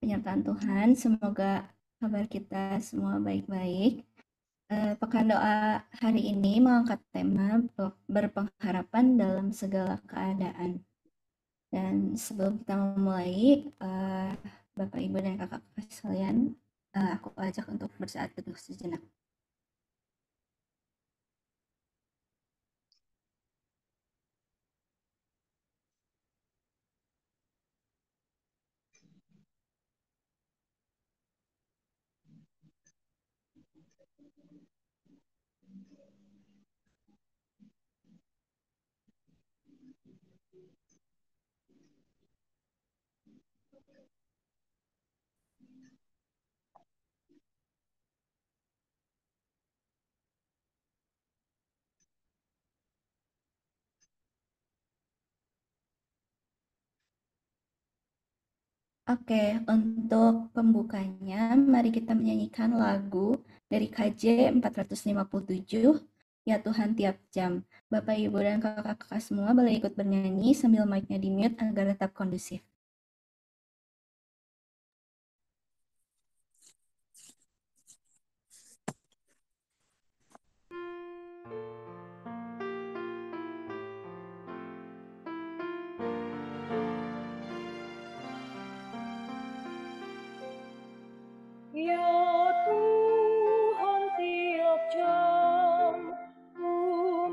penyertaan Tuhan. Semoga kabar kita semua baik-baik. Pekan doa hari ini mengangkat tema berpengharapan dalam segala keadaan. Dan sebelum kita memulai, Bapak, Ibu, dan kakak-kakak sekalian, aku ajak untuk bersaat teduh sejenak. Oke, untuk pembukanya, mari kita menyanyikan lagu dari KJ 457, Ya Tuhan Tiap Jam. Bapak, Ibu, dan kakak-kakak semua boleh ikut bernyanyi sambil mic-nya di-mute agar tetap kondusif. Ya Tuhan, tiap jam ku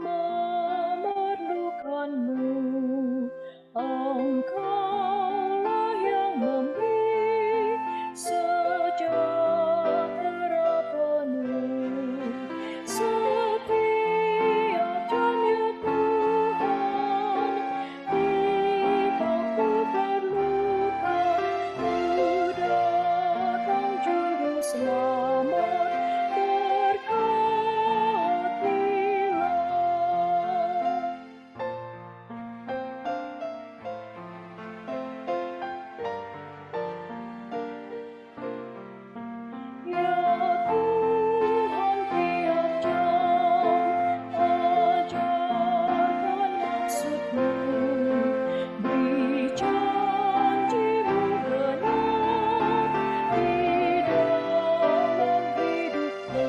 memerlukan-Mu. Engkaulah yang memberi sejahtera penuh. Setiap jam, ya Tuhan, jika ku perlukan, Ku datang juru selamat, berkatilah. Ya Tuhan, tiap jam ajarkan maksud-Mu, beri janji-Mu benar di dalam hidupku.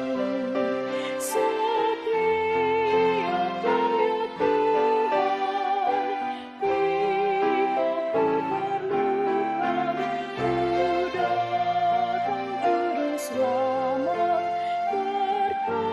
Setiap jam, ya Tuhan, jika ku perlukan, Ku datang juru selamat, berkatilah.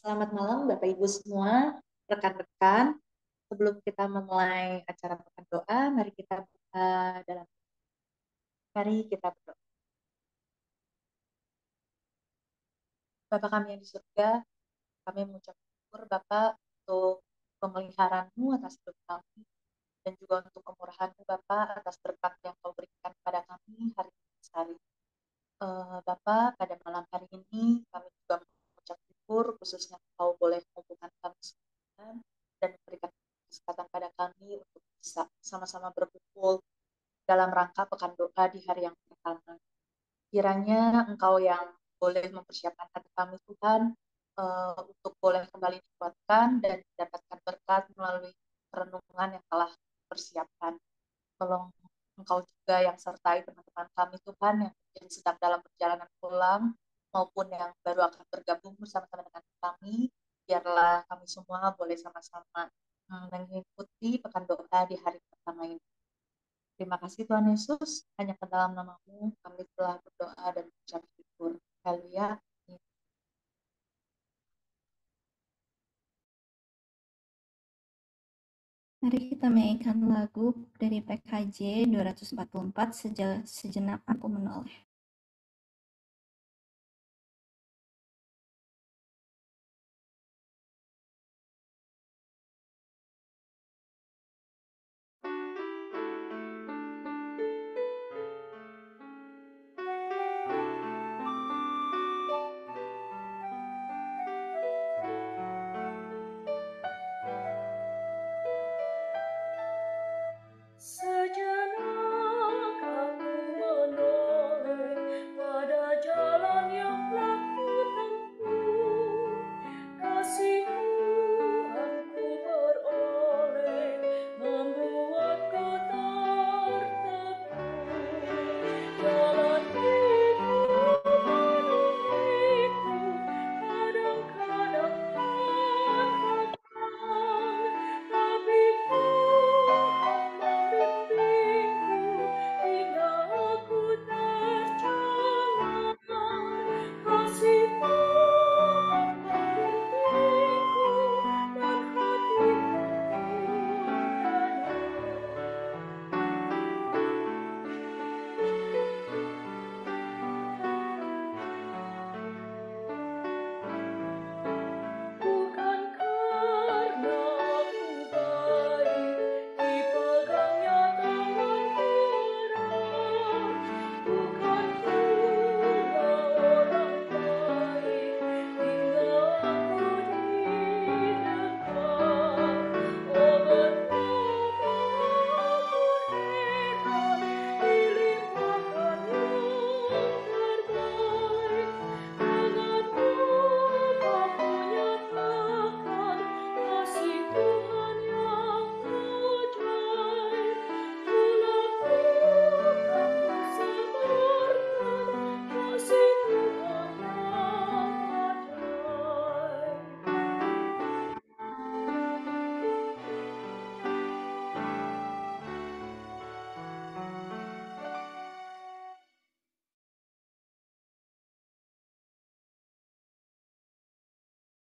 Selamat malam Bapak Ibu semua, rekan-rekan. Sebelum kita memulai acara pekan doa, mari kita dalam mari kita berdoa. Bapa kami yang di surga, kami mengucap syukur Bapak untuk pemeliharaan-Mu atas hidup kami dan juga untuk kemurahan-Mu Bapak atas berkat yang Kau berikan kepada kami hari ini. Bapak, pada malam hari ini kami juga mengucap syukur khususnya Kau boleh mengumpulkan kami semua dan memberikan kesempatan pada kami untuk bisa sama-sama berkumpul dalam rangka pekan doa di hari yang pertama. Kiranya Engkau yang boleh mempersiapkan hati kami Tuhan untuk boleh kembali dikuatkan dan mendapatkan berkat melalui perenungan yang telah dipersiapkan. Tolong Engkau juga yang sertai teman-teman kami Tuhan yang mungkin sedang dalam perjalanan pulang maupun yang baru akan bergabung bersama-sama dengan kami. Biarlah kami semua boleh sama-sama mengikuti pekan doa di hari pertama ini. Terima kasih Tuhan Yesus, hanya ke dalam nama-Mu kami telah berdoa dan mengucap syukur. Haleluya. Mari kita mainkan lagu dari PKJ 244, Sejenak Aku Menoleh.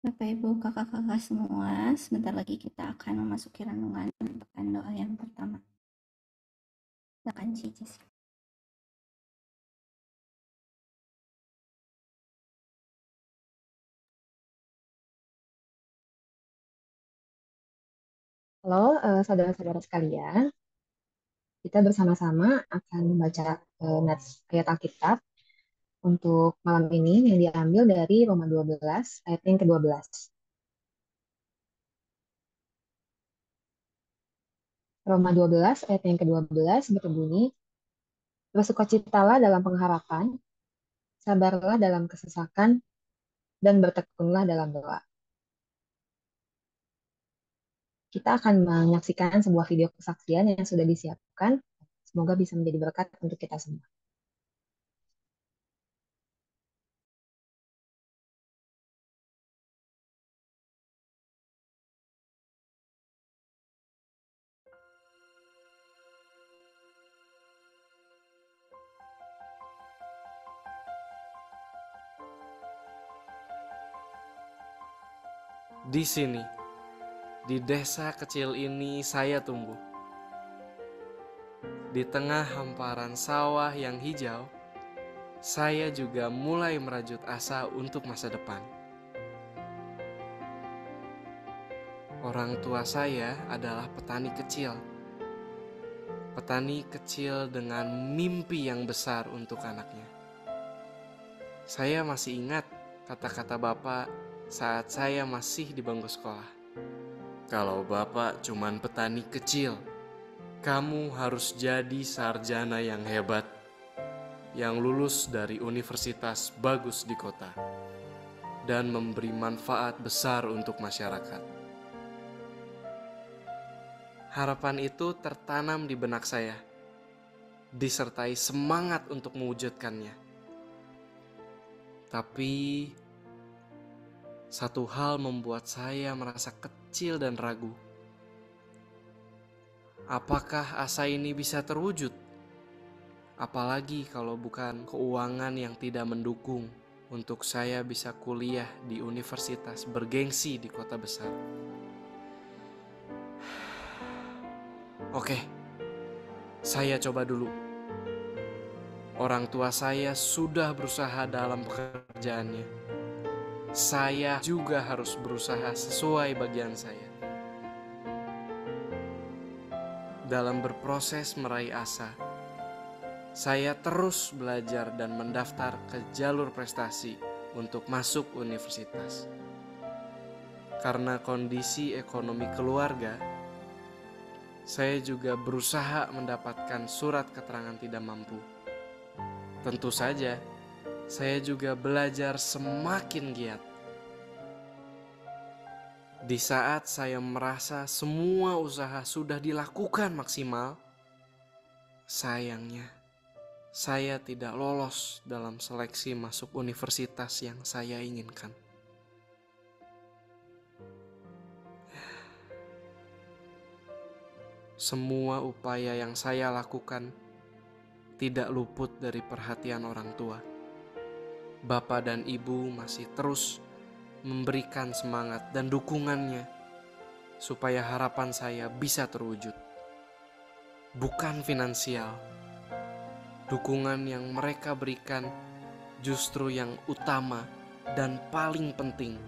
Bapak Ibu kakak-kakak semua, sebentar lagi kita akan memasuki renungan pekan doa yang pertama. Silakan Cici. Halo, saudara-saudara sekalian. Kita bersama-sama akan membaca nats ayat Alkitab untuk malam ini yang diambil dari Roma 12 ayat yang ke-12. Roma 12 ayat yang ke-12 berbunyi, bersukacitalah dalam pengharapan, sabarlah dalam kesesakan, dan bertekunlah dalam doa. Kita akan menyaksikan sebuah video kesaksian yang sudah disiapkan. Semoga bisa menjadi berkat untuk kita semua. Di sini, di desa kecil ini saya tumbuh. Di tengah hamparan sawah yang hijau, saya juga mulai merajut asa untuk masa depan. Orang tua saya adalah petani kecil. Petani kecil dengan mimpi yang besar untuk anaknya. Saya masih ingat kata-kata Bapak saat saya masih di bangku sekolah. Kalau Bapak cuman petani kecil, kamu harus jadi sarjana yang hebat, yang lulus dari universitas bagus di kota, dan memberi manfaat besar untuk masyarakat. Harapan itu tertanam di benak saya, disertai semangat untuk mewujudkannya. Tapi satu hal membuat saya merasa kecil dan ragu. Apakah asa ini bisa terwujud? Apalagi kalau bukan keuangan yang tidak mendukung untuk saya bisa kuliah di universitas bergengsi di kota besar. Oke, saya coba dulu. Orang tua saya sudah berusaha dalam pekerjaannya. Saya juga harus berusaha sesuai bagian saya. Dalam berproses meraih asa, saya terus belajar dan mendaftar ke jalur prestasi untuk masuk universitas. Karena kondisi ekonomi keluarga, saya juga berusaha mendapatkan surat keterangan tidak mampu. Tentu saja, saya juga belajar semakin giat. Di saat saya merasa semua usaha sudah dilakukan maksimal, sayangnya saya tidak lolos dalam seleksi masuk universitas yang saya inginkan. Semua upaya yang saya lakukan tidak luput dari perhatian orang tua. Bapak dan Ibu masih terus memberikan semangat dan dukungannya supaya harapan saya bisa terwujud. Bukan finansial. Dukungan yang mereka berikan justru yang utama dan paling penting.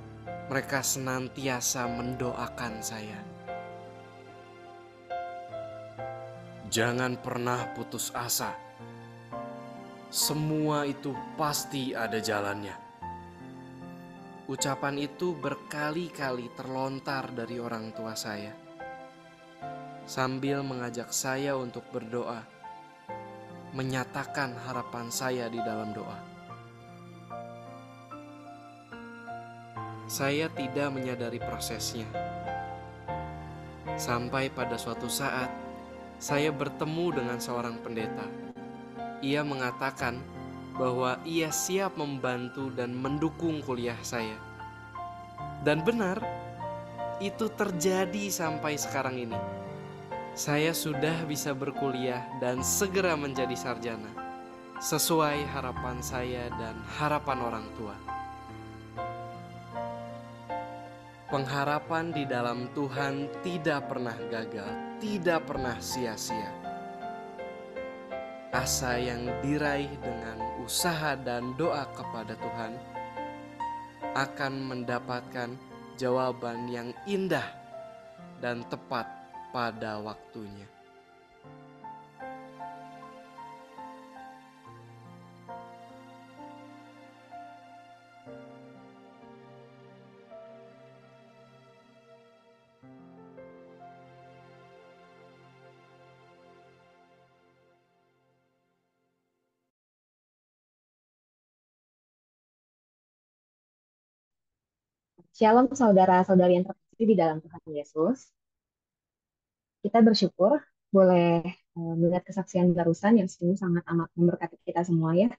Mereka senantiasa mendoakan saya. Jangan pernah putus asa. Semua itu pasti ada jalannya. Ucapan itu berkali-kali terlontar dari orang tua saya, sambil mengajak saya untuk berdoa, menyatakan harapan saya di dalam doa. Saya tidak menyadari prosesnya. Sampai pada suatu saat, saya bertemu dengan seorang pendeta. Ia mengatakan bahwa ia siap membantu dan mendukung kuliah saya. Dan benar, itu terjadi sampai sekarang ini. Saya sudah bisa berkuliah dan segera menjadi sarjana, sesuai harapan saya dan harapan orang tua. Pengharapan di dalam Tuhan tidak pernah gagal, tidak pernah sia-sia. Asa yang diraih dengan usaha dan doa kepada Tuhan akan mendapatkan jawaban yang indah dan tepat pada waktunya. Shalom saudara-saudari yang terkasih di dalam Tuhan Yesus. Kita bersyukur boleh melihat kesaksian barusan yang sungguh sangat amat memberkati kita semua ya.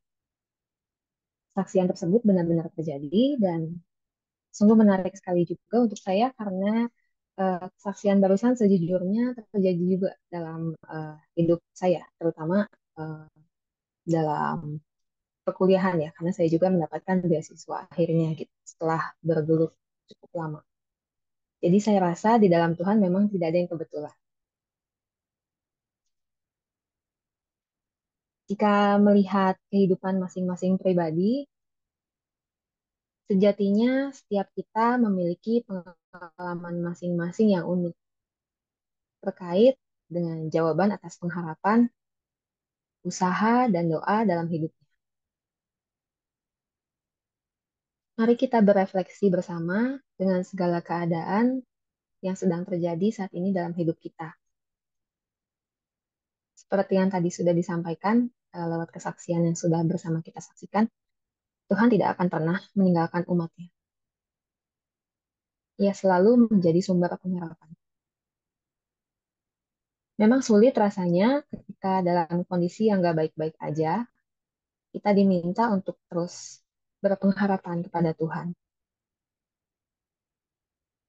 Kesaksian tersebut benar-benar terjadi dan sungguh menarik sekali juga untuk saya karena kesaksian barusan sejujurnya terjadi juga dalam hidup saya, terutama eh, dalam perkuliahan ya, karena saya juga mendapatkan beasiswa akhirnya gitu setelah bergelut cukup lama. Jadi saya rasa di dalam Tuhan memang tidak ada yang kebetulan. Jika melihat kehidupan masing-masing pribadi, sejatinya setiap kita memiliki pengalaman masing-masing yang unik terkait dengan jawaban atas pengharapan, usaha, dan doa dalam hidupnya. Mari kita berefleksi bersama dengan segala keadaan yang sedang terjadi saat ini dalam hidup kita. Seperti yang tadi sudah disampaikan lewat kesaksian yang sudah bersama kita saksikan, Tuhan tidak akan pernah meninggalkan umatnya. Ia selalu menjadi sumber pengharapan. Memang sulit rasanya ketika dalam kondisi yang gak baik-baik aja, kita diminta untuk terus berpengharapan kepada Tuhan.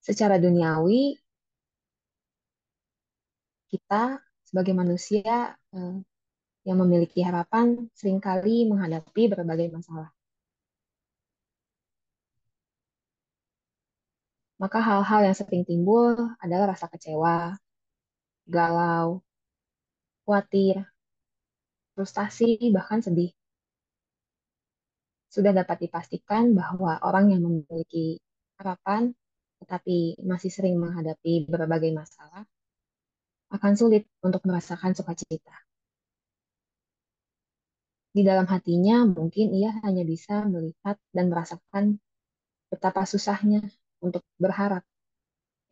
Secara duniawi, kita sebagai manusia yang memiliki harapan seringkali menghadapi berbagai masalah. Maka hal-hal yang sering timbul adalah rasa kecewa, galau, khawatir, frustasi, bahkan sedih. Sudah dapat dipastikan bahwa orang yang memiliki harapan tetapi masih sering menghadapi berbagai masalah akan sulit untuk merasakan sukacita. Di dalam hatinya mungkin ia hanya bisa melihat dan merasakan betapa susahnya untuk berharap,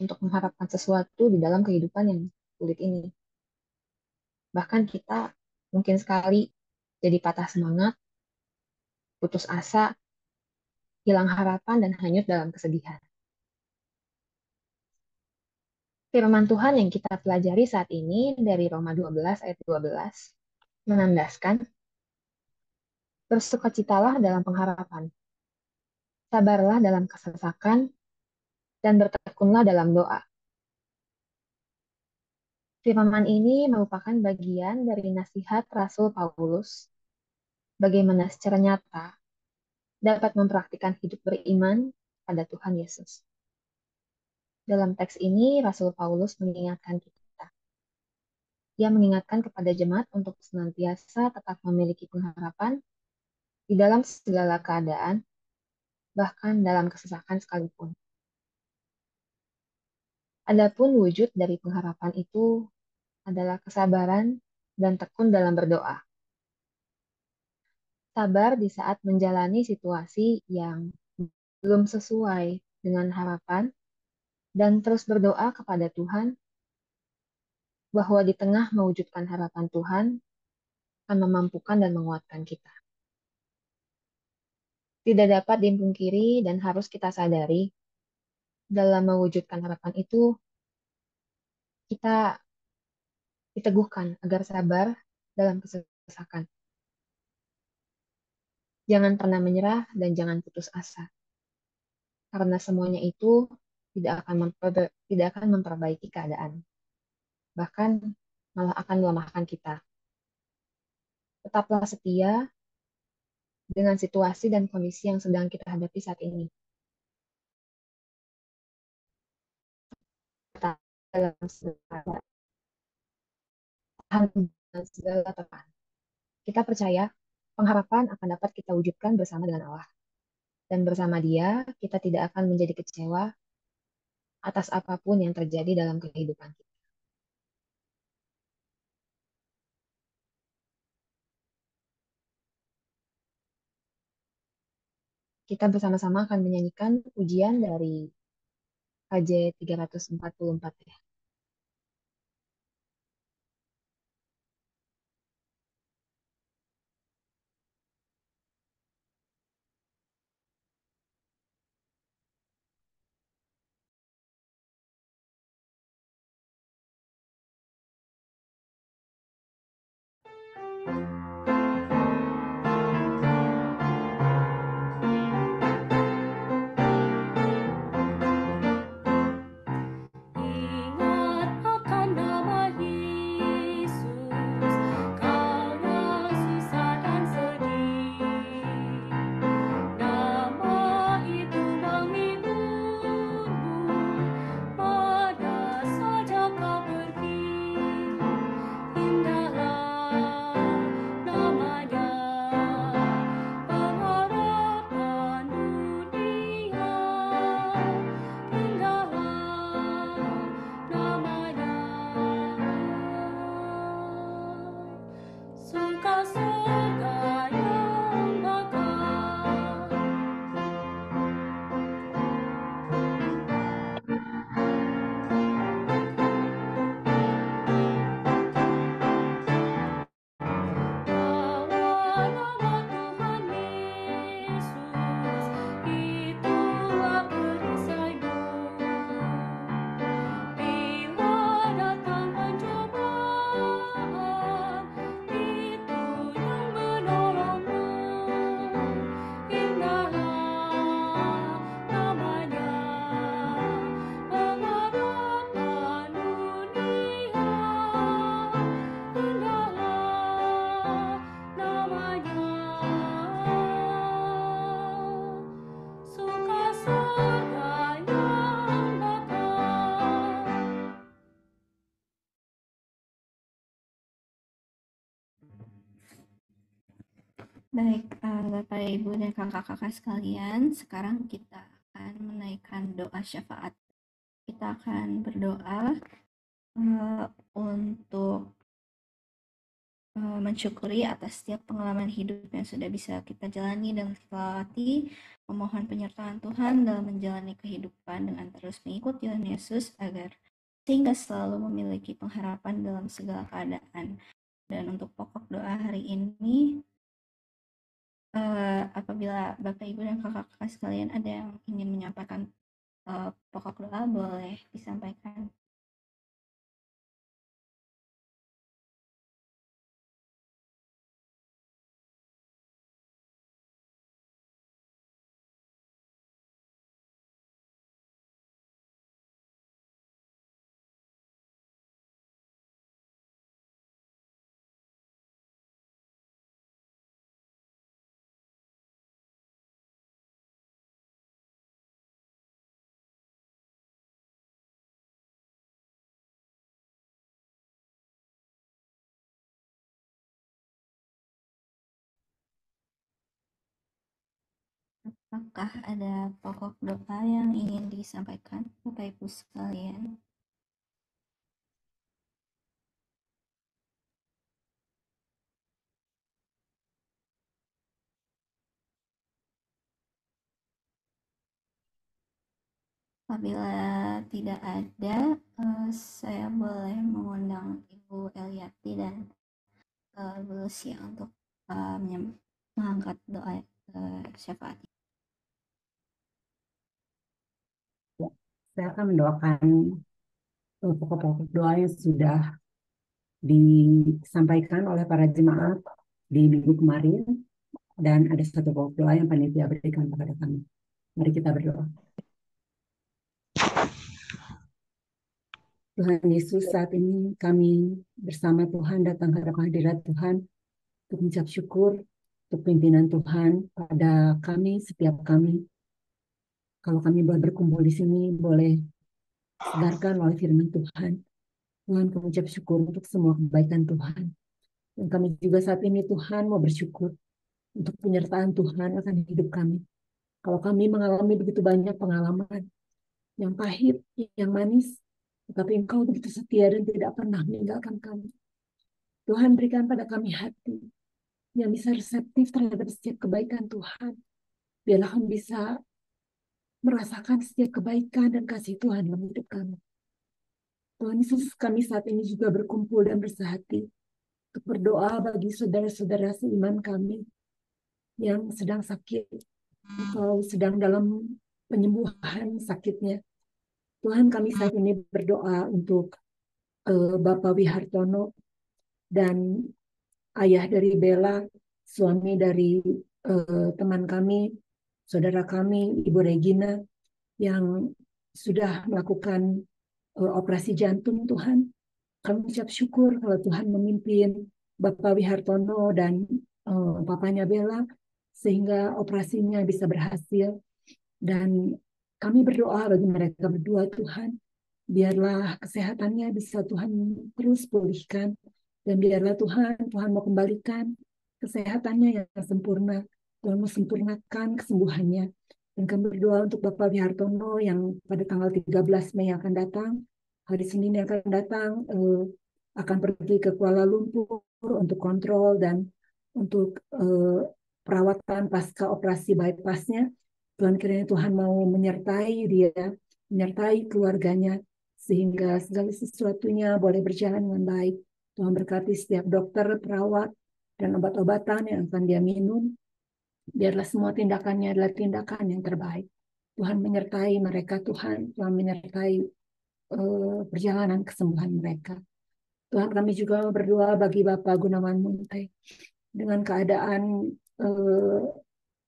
untuk mengharapkan sesuatu di dalam kehidupan yang sulit ini. Bahkan kita mungkin sekali jadi patah semangat, putus asa, hilang harapan, dan hanyut dalam kesedihan. Firman Tuhan yang kita pelajari saat ini dari Roma 12 ayat 12 menandaskan, bersukacitalah dalam pengharapan, sabarlah dalam kesesakan, dan bertekunlah dalam doa. Firman ini merupakan bagian dari nasihat Rasul Paulus bagaimana secara nyata dapat mempraktikkan hidup beriman pada Tuhan Yesus. Dalam teks ini, Rasul Paulus mengingatkan kita. Ia mengingatkan kepada jemaat untuk senantiasa tetap memiliki pengharapan di dalam segala keadaan, bahkan dalam kesesakan sekalipun. Adapun wujud dari pengharapan itu adalah kesabaran dan tekun dalam berdoa. Sabar di saat menjalani situasi yang belum sesuai dengan harapan dan terus berdoa kepada Tuhan bahwa di tengah mewujudkan harapan Tuhan akan memampukan dan menguatkan kita. Tidak dapat dipungkiri dan harus kita sadari, dalam mewujudkan harapan itu, kita diteguhkan agar sabar dalam kesesakan. Jangan pernah menyerah dan jangan putus asa. Karena semuanya itu tidak akan memperbaiki keadaan. Bahkan malah akan melemahkan kita. Tetaplah setia dengan situasi dan kondisi yang sedang kita hadapi saat ini. dalam segala hal dan segala tekanan. Kita percaya pengharapan akan dapat kita wujudkan bersama dengan Allah. Dan bersama Dia, kita tidak akan menjadi kecewa atas apapun yang terjadi dalam kehidupan kita. Kita bersama-sama akan menyanyikan pujian dari KJ 344 ya. Ingat akan nama Yesus, kau yang susah dan sedih. Nama itu menghiburmu, pada saja kau pergi. Indahlah namanya, pengharapan dunia. Indahlah namanya, suka surga yang bakal. Bawa nama Tuhan Yesus, itulah perisaimu. Bila datang pencobaan, itu yang menolongmu. Indahlah namanya, pengharapan dunia. Indahlah namanya, suka surga yang bakal. Baik, Bapak, Ibu, dan kakak-kakak sekalian, sekarang kita akan menaikkan doa syafaat. Kita akan berdoa untuk mensyukuri atas setiap pengalaman hidup yang sudah bisa kita jalani dan kita lewati, memohon penyertaan Tuhan dalam menjalani kehidupan dengan terus mengikut Tuhan Yesus agar sehingga selalu memiliki pengharapan dalam segala keadaan. Dan untuk pokok doa hari ini, apabila Bapak, Ibu, dan kakak-kakak sekalian ada yang ingin menyampaikan pokok doa, boleh disampaikan. Apakah ada pokok doa yang ingin disampaikan, Bapak Ibu sekalian? Apabila tidak ada, saya boleh mengundang Ibu Eliati dan Bu Lucia untuk mengangkat doa syafaat. Saya akan mendoakan pokok-pokok doa yang sudah disampaikan oleh para jemaat di minggu kemarin, dan ada satu pokok doa yang panitia berikan kepada kami. Mari kita berdoa. Tuhan Yesus, saat ini kami bersama Tuhan datang ke hadirat Tuhan untuk mengucap syukur untuk pimpinan Tuhan pada kami, setiap kami. Kalau kami boleh berkumpul di sini, boleh segarkan oleh firman Tuhan. Tuhan, kami ucap syukur untuk semua kebaikan Tuhan. Dan kami juga saat ini Tuhan mau bersyukur untuk penyertaan Tuhan akan hidup kami. Kalau kami mengalami begitu banyak pengalaman, yang pahit, yang manis, tetapi Engkau begitu setia dan tidak pernah meninggalkan kami. Tuhan, berikan pada kami hati yang bisa reseptif terhadap setiap kebaikan Tuhan. Biarlah kami bisa merasakan setiap kebaikan dan kasih Tuhan dalam hidup kami. Tuhan Yesus, kami saat ini juga berkumpul dan bersehati untuk berdoa bagi saudara-saudara seiman kami yang sedang sakit atau sedang dalam penyembuhan sakitnya. Tuhan, kami saat ini berdoa untuk Bapak Wihartono dan ayah dari Bella, suami dari teman kami, saudara kami, Ibu Regina, yang sudah melakukan operasi jantung. Tuhan, kami ucap syukur kalau Tuhan memimpin Bapak Wihartono dan papanya Bella sehingga operasinya bisa berhasil. Dan kami berdoa bagi mereka berdua, Tuhan, biarlah kesehatannya bisa Tuhan terus pulihkan. Dan biarlah Tuhan mau kembalikan kesehatannya yang sempurna. Tuhan mau sempurnakan kesembuhannya. Dan kami berdoa untuk Bapak Wihartono yang pada tanggal 13 Mei akan datang, hari Senin yang akan datang, akan pergi ke Kuala Lumpur untuk kontrol dan untuk perawatan pasca operasi bypassnya. Tuhan, kiranya Tuhan mau menyertai dia, menyertai keluarganya, sehingga segala sesuatunya boleh berjalan dengan baik. Tuhan berkati setiap dokter, perawat, dan obat-obatan yang akan dia minum. Biarlah semua tindakannya adalah tindakan yang terbaik. Tuhan menyertai mereka, Tuhan menyertai perjalanan kesembuhan mereka. Tuhan, kami juga berdoa bagi Bapak Gunawan Munte dengan keadaan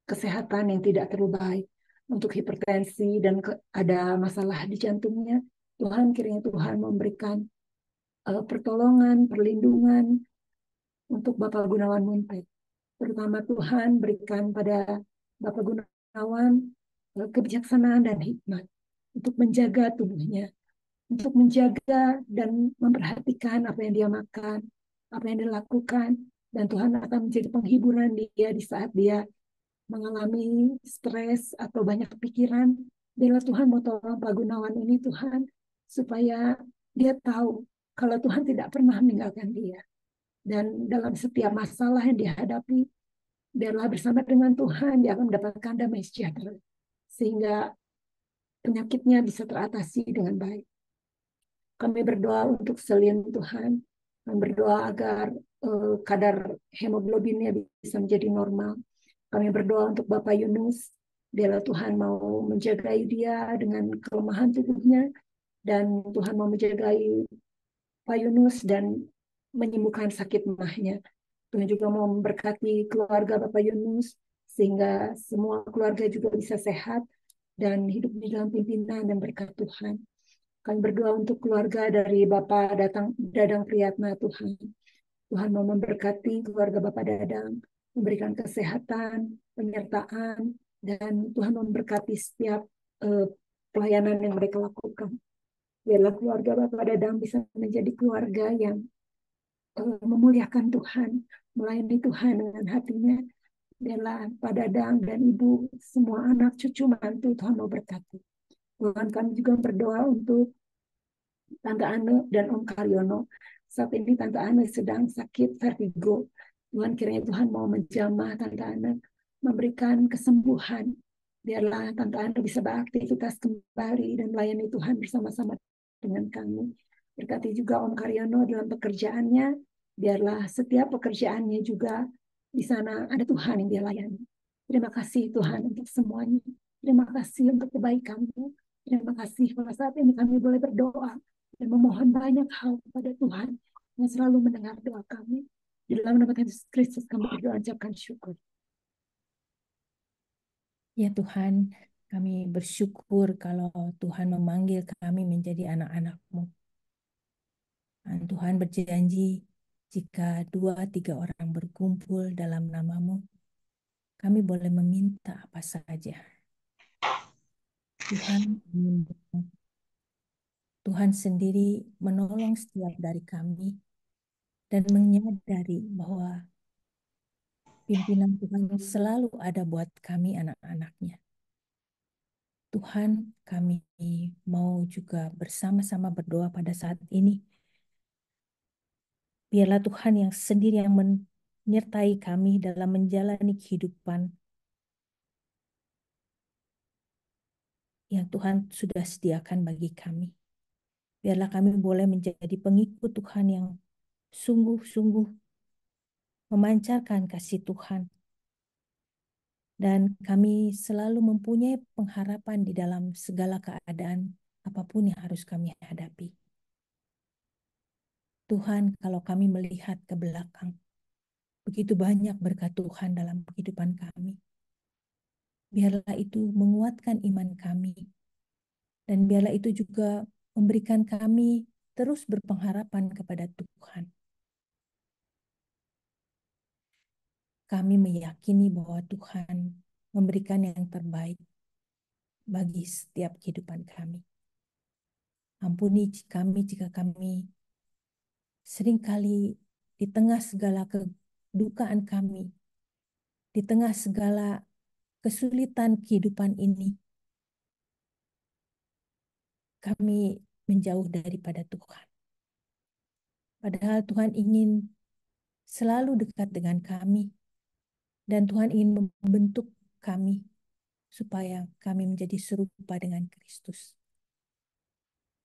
kesehatan yang tidak terlalu baik, untuk hipertensi dan ada masalah di jantungnya. Tuhan, kiranya Tuhan memberikan pertolongan, perlindungan untuk Bapak Gunawan Munte. Terutama Tuhan berikan pada Bapak Gunawan kebijaksanaan dan hikmat untuk menjaga tubuhnya, untuk menjaga dan memperhatikan apa yang dia makan, apa yang dia lakukan, dan Tuhan akan menjadi penghiburan dia di saat dia mengalami stres atau banyak pikiran. Bila Tuhan mau tolong Pak Gunawan ini, Tuhan, supaya dia tahu kalau Tuhan tidak pernah meninggalkan dia. Dan dalam setiap masalah yang dihadapi, biarlah bersama dengan Tuhan dia akan mendapatkan damai sejahtera, sehingga penyakitnya bisa teratasi dengan baik. Kami berdoa untuk Selin, Tuhan. Kami berdoa agar kadar hemoglobinnya bisa menjadi normal. Kami berdoa untuk Bapak Yunus. Biarlah Tuhan mau menjagai dia dengan kelemahan tubuhnya. Dan Tuhan mau menjagai Pak Yunus dan menyembuhkan sakit mahnya. Tuhan juga mau memberkati keluarga Bapak Yunus, sehingga semua keluarga juga bisa sehat dan hidup di dalam pimpinan dan berkat Tuhan. Kami berdoa untuk keluarga dari Bapak Dadang Priyatna, Tuhan. Tuhan mau memberkati keluarga Bapak Dadang, memberikan kesehatan, penyertaan, dan Tuhan memberkati setiap pelayanan yang mereka lakukan. Biarlah keluarga Bapak Dadang bisa menjadi keluarga yang memuliakan Tuhan, melayani Tuhan dengan hatinya. Biarlah Pak Dadang dan Ibu, semua anak, cucu, mantu, Tuhan mau berkati. Tuhan, kami juga berdoa untuk Tante Ane dan Om Karyono. Saat ini Tante Ane sedang sakit vertigo. Tuhan, kiranya Tuhan mau menjamah Tante Ane, memberikan kesembuhan. Biarlah Tante Ane bisa beraktivitas kembali dan melayani Tuhan bersama-sama dengan kami. Berkati juga Om Karyono dalam pekerjaannya. Biarlah setiap pekerjaannya juga di sana ada Tuhan yang dia layani. Terima kasih Tuhan untuk semuanya. Terima kasih untuk kebaikan-Mu. Terima kasih pada saat ini kami boleh berdoa dan memohon banyak hal kepada Tuhan yang selalu mendengar doa kami. Di dalam nama Yesus Kristus kami berdoa ucapkan syukur. Ya Tuhan, kami bersyukur kalau Tuhan memanggil kami menjadi anak-anak-Mu. Dan Tuhan berjanji, jika 2-3 orang berkumpul dalam nama-Mu, kami boleh meminta apa saja. Tuhan, Tuhan sendiri menolong setiap dari kami dan menyadari bahwa pimpinan Tuhan selalu ada buat kami anak-anaknya. Tuhan, kami mau juga bersama-sama berdoa pada saat ini. Biarlah Tuhan yang sendiri yang menyertai kami dalam menjalani kehidupan yang Tuhan sudah sediakan bagi kami. Biarlah kami boleh menjadi pengikut Tuhan yang sungguh-sungguh memancarkan kasih Tuhan. Dan kami selalu mempunyai pengharapan di dalam segala keadaan apapun yang harus kami hadapi. Tuhan, kalau kami melihat ke belakang, begitu banyak berkat Tuhan dalam kehidupan kami. Biarlah itu menguatkan iman kami. Dan biarlah itu juga memberikan kami terus berpengharapan kepada Tuhan. Kami meyakini bahwa Tuhan memberikan yang terbaik bagi setiap kehidupan kami. Ampuni kami jika kami seringkali di tengah segala kedukaan kami, di tengah segala kesulitan kehidupan ini, kami menjauh daripada Tuhan. Padahal Tuhan ingin selalu dekat dengan kami, dan Tuhan ingin membentuk kami supaya kami menjadi serupa dengan Kristus.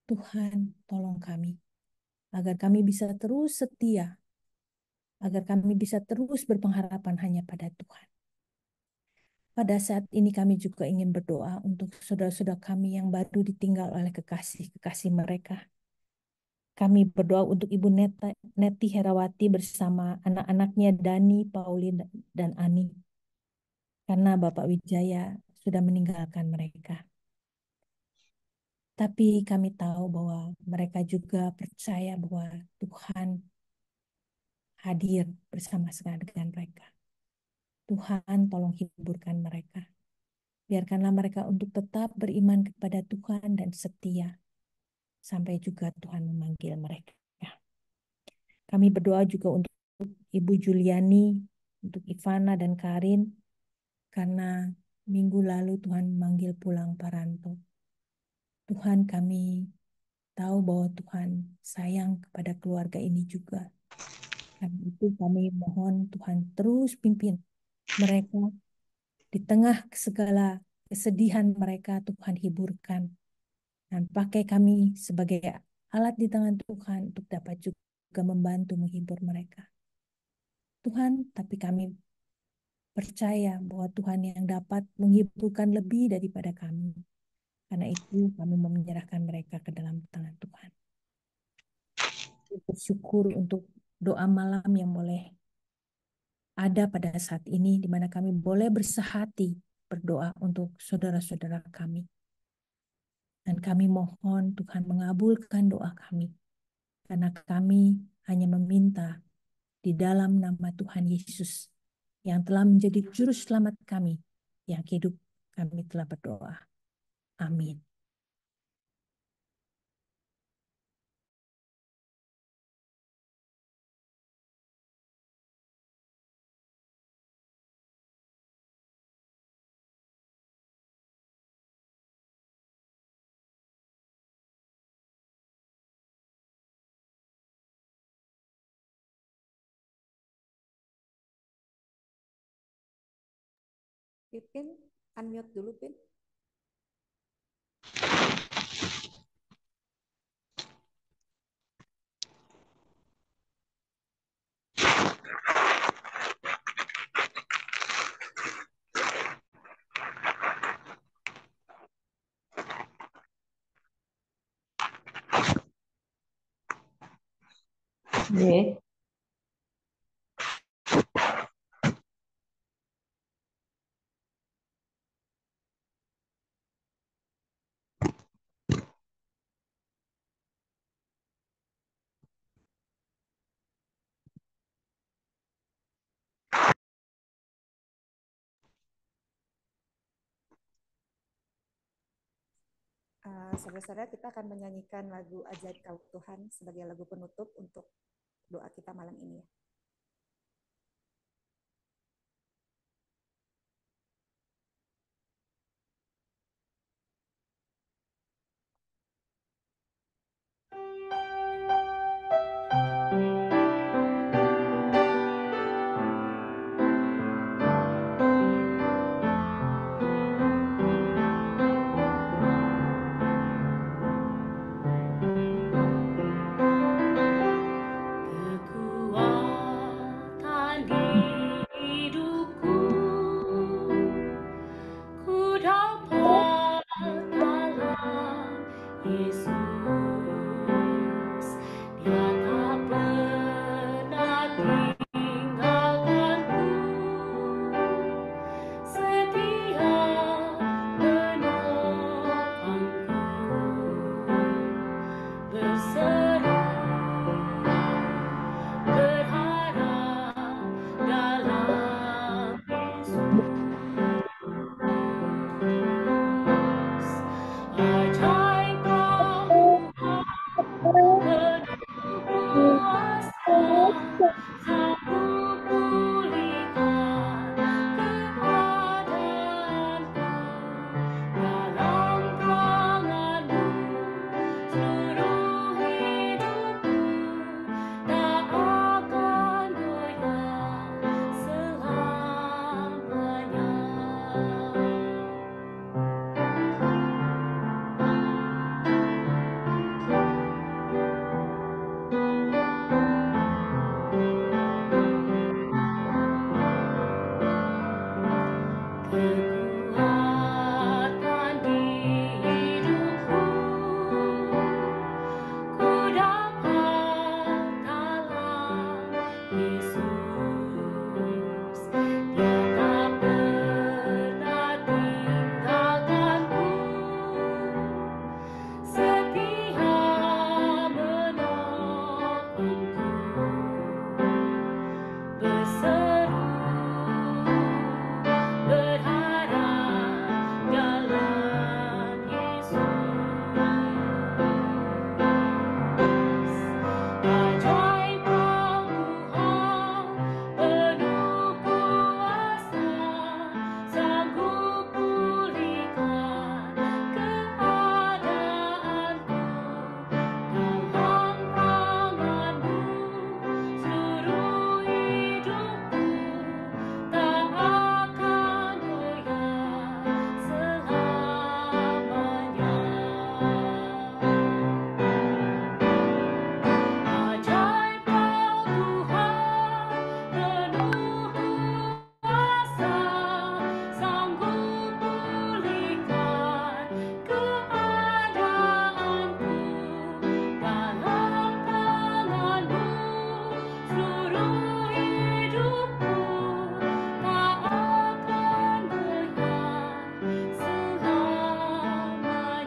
Tuhan, tolong kami agar kami bisa terus setia, agar kami bisa terus berpengharapan hanya pada Tuhan. Pada saat ini kami juga ingin berdoa untuk saudara-saudara kami yang baru ditinggal oleh kekasih-kekasih mereka. Kami berdoa untuk Ibu Neti Herawati bersama anak-anaknya Dani, Pauline, dan Ani. Karena Bapak Wijaya sudah meninggalkan mereka. Tapi kami tahu bahwa mereka juga percaya bahwa Tuhan hadir bersama-sama dengan mereka. Tuhan tolong hiburkan mereka. Biarkanlah mereka untuk tetap beriman kepada Tuhan dan setia. Sampai juga Tuhan memanggil mereka. Kami berdoa juga untuk Ibu Juliani, untuk Ivana dan Karin, karena minggu lalu Tuhan memanggil pulang Paranto. Tuhan, kami tahu bahwa Tuhan sayang kepada keluarga ini juga. Karena itu kami mohon Tuhan terus pimpin mereka di tengah segala kesedihan mereka, Tuhan hiburkan. Dan pakai kami sebagai alat di tangan Tuhan untuk dapat juga membantu menghibur mereka. Tuhan, tapi kami percaya bahwa Tuhan yang dapat menghiburkan lebih daripada kami. Karena itu kami menyerahkan mereka ke dalam tangan Tuhan. Bersyukur untuk doa malam yang boleh ada pada saat ini, di mana kami boleh bersehati berdoa untuk saudara-saudara kami. Dan kami mohon Tuhan mengabulkan doa kami. Karena kami hanya meminta di dalam nama Tuhan Yesus yang telah menjadi juru selamat kami, yang hidup kami telah berdoa. Amin. Pipin, unmute dulu, Pin. Oke. Saudara-saudara, kita akan menyanyikan lagu Ajaib Kau Tuhan sebagai lagu penutup untuk doa kita malam ini. Kekuatan di hidupku, ku dapat dalam Yesus. Dia tak pernah tinggalkanku, setia menopangku, berseru berharap dalam Yesus. Ajaib Kau Tuhan, penuh kuasa, sanggup pulihkan keadaanku. Dalam tangan-Mu seluruh hidupku tak akan goyah selamanya. Kekuatan di hidupku, ku dapat dalam Yesus. Dia tak pernah tinggalkanku, setia menopangku, berseru berharap dalam Yesus. Ajaib Kau Tuhan, penuh kuasa, sanggup pulihkan keadaanku. Dalam tangan-Mu seluruh hidupku tak akan goyah selamanya. Ajaib Kau Tuhan, penuh kuasa, sanggup pulihkan keadaanku. Dalam tangan-Mu seluruh hidupku tak akan goyah selamanya.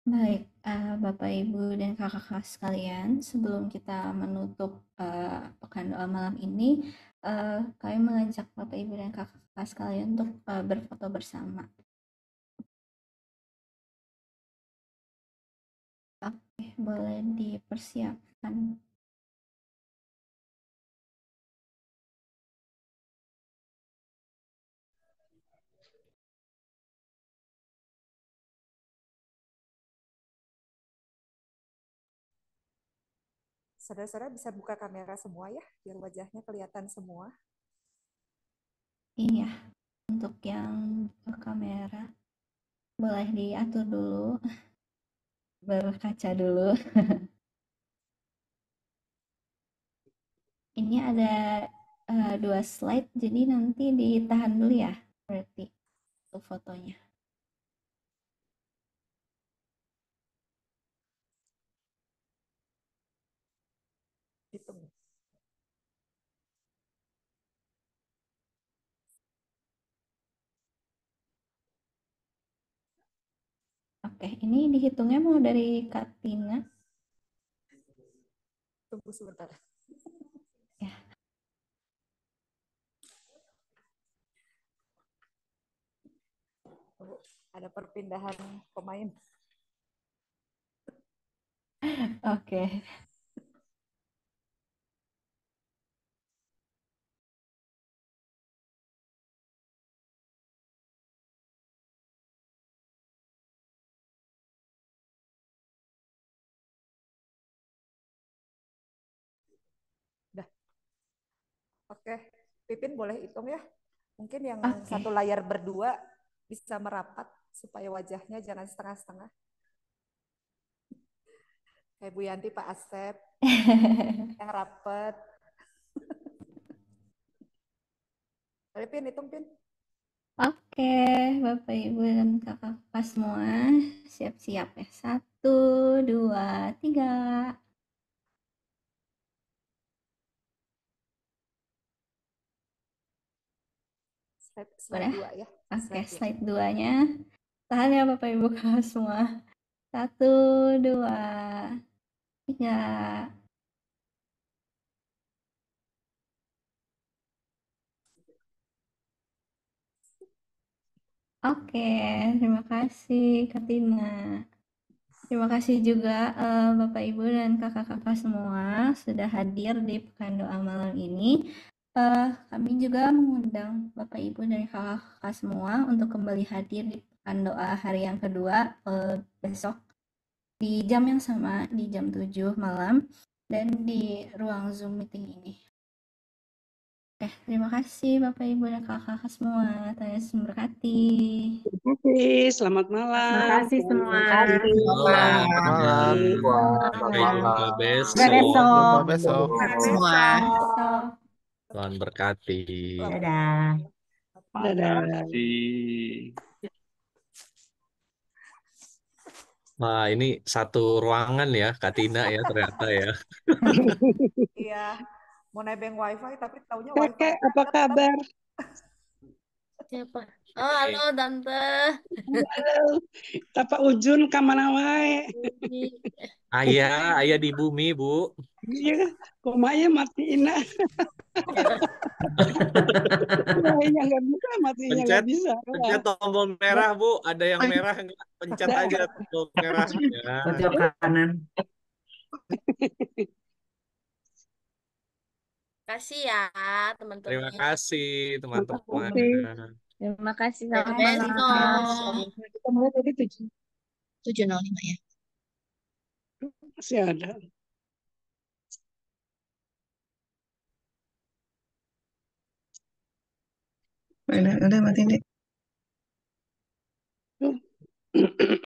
Baik, Bapak, Ibu, dan kakak-kakak sekalian, sebelum kita menutup pekan doa malam ini, kami mengajak Bapak, Ibu, dan kakak-kakak sekalian untuk berfoto bersama. Oke, boleh dipersiapkan. Saudara-saudara bisa buka kamera semua ya, biar wajahnya kelihatan semua. Iya, untuk yang kamera, boleh diatur dulu, berkaca dulu. Ini ada 2 slide, jadi nanti ditahan dulu ya, berarti untuk fotonya. Oke, ini dihitungnya mau dari Kak Tina. Tunggu sebentar. Ya. Tunggu, ada perpindahan pemain. Oke. Udah. Oke, Pipin boleh hitung ya. Mungkin yang Oke. satu layar berdua bisa merapat supaya wajahnya jangan setengah-setengah. Kayak Bu Yanti, Pak Asep, yang rapet. Ayo Pin, hitung Pin. Oke, Bapak, Ibu, dan kakak-kakak semua, siap-siap ya. 1, 2, 3. Slide Udah? 2 ya. Oke, Slide 2. slide 2-nya. Tahan ya Bapak Ibu kakak semua. 1, 2, 3. Oke, terima kasih Kak Tina. Terima kasih juga Bapak Ibu dan kakak-kakak semua sudah hadir di Pekan Doa malam ini. Kami juga mengundang Bapak Ibu dan kakak-kakak semua untuk kembali hadir di Pekan Doa hari yang kedua besok di jam yang sama, di jam 7 malam dan di ruang Zoom meeting ini. Oke, terima kasih Bapak Ibu dan kakak-kakak semua. Tuhan Yesus memberkati. Terima kasih. Selamat malam. Terima kasih semua. Selamat malam. Sampai jumpa Sampai besok. Jumpa besok. besok. Semua. So, Tuhan berkati. Dadah. Dadah. Wah, ini satu ruangan ya, Katina ya ternyata ya. Iya, mau nebeng wifi tapi taunya wifi. Kakek, apa kabar? Siapa? Oh, halo Tante. Halo. Tapak Ujun kamana wae. Ayah di bumi, Bu. Iya, kumanya matiin. Mulainya nggak bisa, matinya Pencet, nggak bisa. pencet tombol merah, Bu. Ada yang merah nggak? Pencet aja tombol merah. Ya. Pojok kanan. Kasih ya teman-teman. Terima kasih, teman-teman. Terima kasih. Sampai Besok. Kita mulai tadi 7.05 ya. masih ada. Udah matiin deh.